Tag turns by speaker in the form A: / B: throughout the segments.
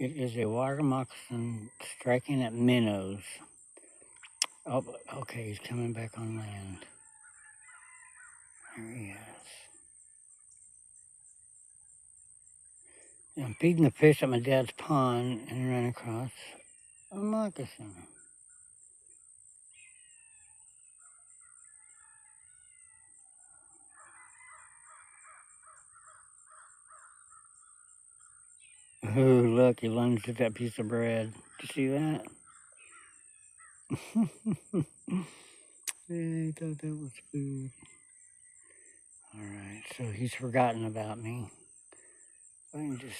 A: It is a water moccasin striking at minnows. Oh, okay, he's coming back on land. There he is. Yeah, I'm feeding the fish at my dad's pond and ran across a moccasin. Ooh, look, he lunged at that piece of bread. Did you see that? Yeah, he thought that was food. Alright, so he's forgotten about me. If I can just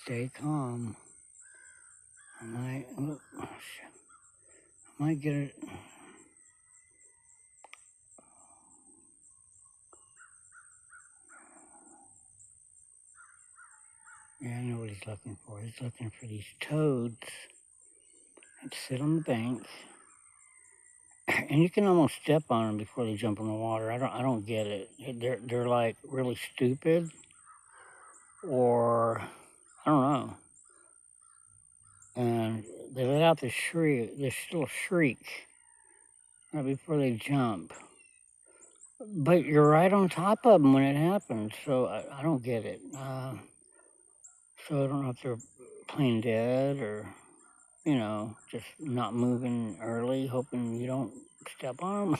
A: stay calm, I might, oh, shit. I might get it. Yeah, I know what he's looking for. He's looking for these toads that sit on the bank. And you can almost step on them before they jump in the water. I don't get it. They're like really stupid, or I don't know. And they let out this little shriek right before they jump. But you're right on top of them when it happens, so I don't get it. So I don't know if they're playing dead or, just not moving early, hoping you don't step on them.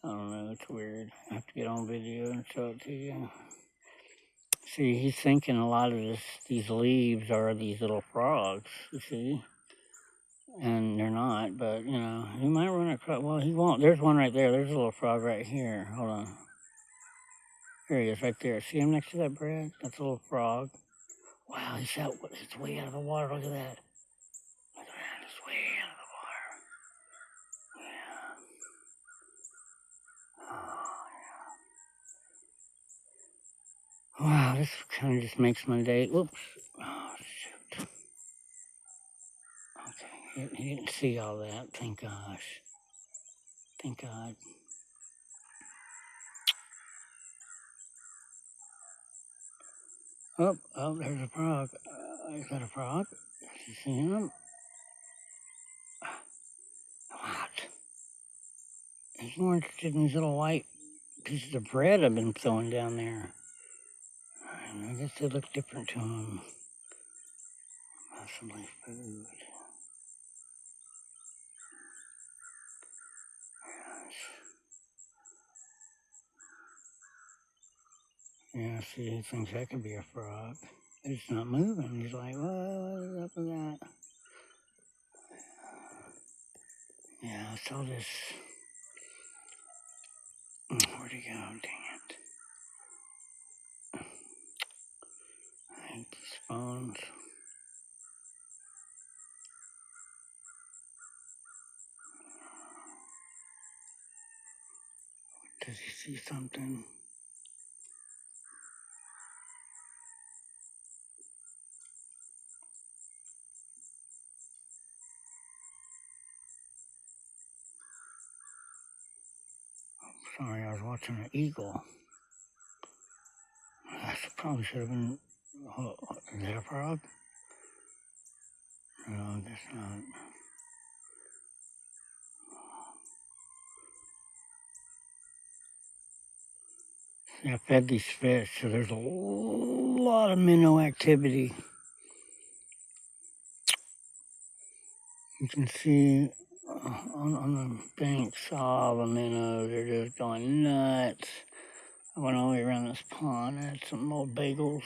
A: I don't know, it's weird. I have to get on video and show it to you. See, he's thinking a lot of these leaves are these little frogs, you see? And they're not, but, he might run across. Well, he won't. There's one right there. There's a little frog right here. Hold on. There he is right there. See him next to that bread? That's a little frog. Wow, he's way out of the water. Look at that. Look at that. He's way out of the water. Yeah. Oh, yeah. Wow, this kind of just makes my day. Whoops. Oh, shoot. Okay, he didn't see all that. Thank gosh. Thank God. Oh, there's a frog. Is that a frog? You see him? What? He's more interested in these little white pieces of bread I've been throwing down there. And I guess they look different to him. Possibly food. Yeah, see, he thinks that could be a frog. It's not moving. He's like, what is up with that? Yeah, I saw this. Where'd he go? Dang it. I hate these phones. Does he see something? Sorry, I was watching an eagle. I probably should have been. Oh, is that a frog? No, I guess not. See, I fed these fish, so there's a lot of minnow activity. You can see on the banks, all the minnows are just going nuts. I went all the way around this pond. I had some old bagels.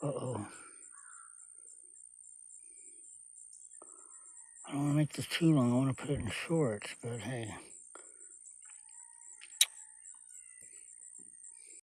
A: Uh-oh. I don't want to make this too long. I want to put it in shorts, but hey.